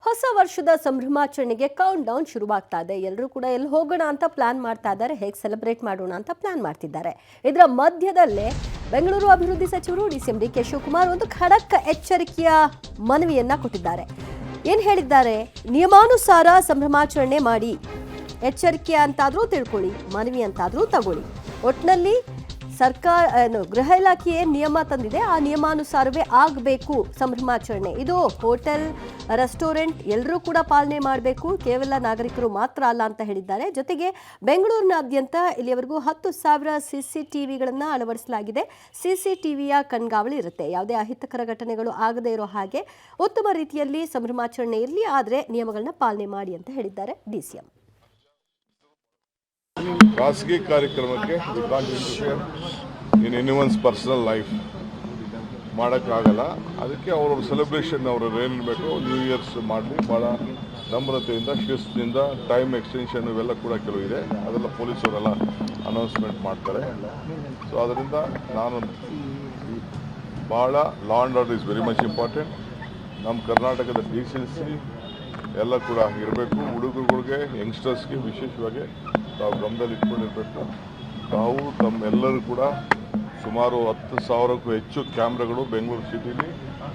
ಹೊಸ ವರ್ಷದ ಸಂಭ್ರಮಾಚರಣೆಗೆ count down ಶುರುವಾಗ್ತಾ ಇದೆ. ಎಲ್ಲರೂ ಕೂಡ ಎಲ್ಲಿ ಹೋಗೋಣ ಅಂತ ಪ್ಲಾನ್ ಮಾಡ್ತಾ ಇದ್ದಾರೆ, ಹೇಗೆ ಸೆಲೆಬ್ರೇಟ್ ಮಾಡೋಣ ಅಂತ ಪ್ಲಾನ್ ಮಾಡ್ತಿದ್ದಾರೆ. ಇದರ ಮಧ್ಯದಲ್ಲೇ ಬೆಂಗಳೂರು ಅಭಿವೃದ್ಧಿ ಸಚಿವರು ಡಿಸಿಎಂ ಡಿಕೆ ಶಿವಕುಮಾರ್ ಒಂದು ಖಡಕ್ ಎಚ್ಚರಿಕೆಯ ಮನವಿಯನ್ನ ಕೊಟ್ಟಿದ್ದಾರೆ. ಏನು ಹೇಳಿದ್ದಾರೆ? ನಿಯಮಾನುಸಾರ ಸಂಭ್ರಮಾಚರಣೆ ಮಾಡಿ, ಎಚ್ಚರಿಕೆ ಅಂತಾದ್ರೂ ತಿಳ್ಕೊಳ್ಳಿ, ಮನವಿ ಅಂತಾದ್ರೂ ತಗೊಳ್ಳಿ. ಒಟ್ಟಿನಲ್ಲಿ ಗೃಹ ಇಲಾಖೆ ನಿಯಮ ತಂದಿದೆ, ಆ ನಿಯಮಾನುಸಾರವೇ ಆಗಬೇಕು ಸಂಭ್ರಮಾಚರಣೆ. ಇದು ಹೋಟೆಲ್, ರೆಸ್ಟೋರೆಂಟ್ ಎಲ್ಲರೂ ಕೂಡ ಪಾಲನೆ ಮಾಡಬೇಕು, ಕೇವಲ ನಾಗರಿಕರು ಮಾತ್ರ ಅಲ್ಲ ಅಂತ ಹೇಳಿದ್ದಾರೆ. ಜೊತೆಗೆ ಬೆಂಗಳೂರಿನಾದ್ಯಂತ ಇಲ್ಲಿಯವರೆಗೂ 10,000 CCTVಗಳನ್ನು ಅಳವಡಿಸಲಾಗಿದೆ. CCTVಯ ಕಣ್ಗಾವಲು ಇರುತ್ತೆ. ಯಾವುದೇ ಅಹಿತಕರ ಘಟನೆಗಳು ಆಗದೇ ಇರೋ ಹಾಗೆ ಉತ್ತಮ ರೀತಿಯಲ್ಲಿ ಸಂಭ್ರಮಾಚರಣೆ ಇರಲಿ, ಆದರೆ ನಿಯಮಗಳನ್ನ ಪಾಲನೆ ಮಾಡಿ ಅಂತ ಹೇಳಿದ್ದಾರೆ ಡಿಸಿಎಂ. ಖಾಸಗಿ ಕಾರ್ಯಕ್ರಮಕ್ಕೆ ಇನ್ ಎನಿವನ್ಸ್ ಪರ್ಸನಲ್ ಲೈಫ್ ಮಾಡೋಕ್ಕಾಗಲ್ಲ. ಅದಕ್ಕೆ ಅವ್ರವ್ರ ಸೆಲೆಬ್ರೇಷನ್ ಅವ್ರವ್ರು ಏನಿರಬೇಕು ನ್ಯೂ ಇಯರ್ಸ್ ಮಾಡಲಿ, ಭಾಳ ನಮ್ರತೆಯಿಂದ, ಶಿಸ್ತಿನಿಂದ, ಟೈಮ್ ಎಕ್ಸ್ಟೆನ್ಷನ್ ಇವೆಲ್ಲ ಕೂಡ ಕೆಲವು ಇದೆ. ಅದೆಲ್ಲ ಪೊಲೀಸವರೆಲ್ಲ ಅನೌನ್ಸ್ಮೆಂಟ್ ಮಾಡ್ತಾರೆ. ಸೊ ಅದರಿಂದ ನಾನು ಭಾಳ law and order is very much important. ನಮ್ಮ ಕರ್ನಾಟಕದ ಡಿಸೆನ್ಸಿ ಎಲ್ಲ ಕೂಡ ಇರಬೇಕು. ಹುಡುಗರುಗಳಿಗೆ, ಯಂಗ್ಸ್ಟರ್ಸ್ಗೆ ವಿಶೇಷವಾಗಿ ತಾವು ಗಮನದಲ್ಲಿ ಇಟ್ಕೊಂಡಿರಬೇಕು. ತಾವು ತಮ್ಮೆಲ್ಲರೂ ಕೂಡ ಸುಮಾರು 10,000ಕ್ಕೂ ಹೆಚ್ಚು ಕ್ಯಾಮ್ರಾಗಳು ಬೆಂಗಳೂರು ಸಿಟಿಲಿ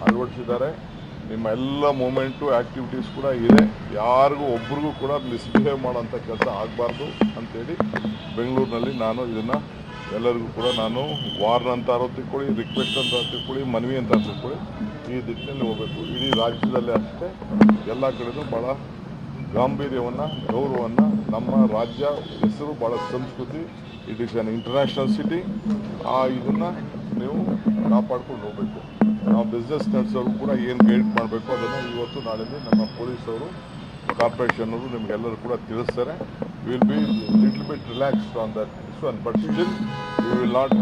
ಅಳವಡಿಸಿದ್ದಾರೆ. ನಿಮ್ಮ ಎಲ್ಲ ಮೂಮೆಂಟು, ಆ್ಯಕ್ಟಿವಿಟೀಸ್ ಕೂಡ ಇದೆ. ಯಾರಿಗೂ ಒಬ್ರಿಗೂ ಕೂಡ ಮಿಸ್ಬಿಹೇವ್ ಮಾಡೋಂಥ ಕೆಲಸ ಆಗಬಾರ್ದು ಅಂಥೇಳಿ ಬೆಂಗಳೂರಿನಲ್ಲಿ ನಾನು ಇದನ್ನು ಎಲ್ಲರಿಗೂ ಕೂಡ ನಾನು ವಾರ್ನ್ ಅಂತ ತಿಳ್ಕೊಳ್ಳಿ, ರಿಕ್ವೆಸ್ಟ್ ಅಂತ ತಿಳ್ಕೊಳ್ಳಿ, ಮನವಿ ಅಂತ ತಿಳ್ಕೊಳ್ಳಿ, ಈ ದಿಕ್ಕಿನಲ್ಲಿ ಹೋಗಬೇಕು. ಇಡೀ ರಾಜ್ಯದಲ್ಲೇ ಅಷ್ಟೇ ಎಲ್ಲ ಕಡೆಯೂ ಭಾಳ ಗಾಂಭೀರ್ಯವನ್ನು, ಗೌರವವನ್ನು, ನಮ್ಮ ರಾಜ್ಯ ಹೆಸರು ಭಾಳ ಸಂಸ್ಕೃತಿ, it is on international city. ಇದನ್ನು ನೀವು ಕಾಪಾಡ್ಕೊಂಡು ಹೋಗಬೇಕು. ನಾವು ಬಿಸ್ನೆಸ್ ನಡೆಸೋರು ಕೂಡ ಏನು ಗೈಡ್ ಮಾಡಬೇಕು ಅದನ್ನು ಇವತ್ತು ನಾಳೆಯಲ್ಲಿ ನಮ್ಮ ಪೊಲೀಸವರು, ಕಾರ್ಪೊರೇಷನ್ನವರು ನಿಮಗೆಲ್ಲರೂ ಕೂಡ ತಿಳಿಸ್ತಾರೆ. Will be little bit relaxed on that one, but still you will not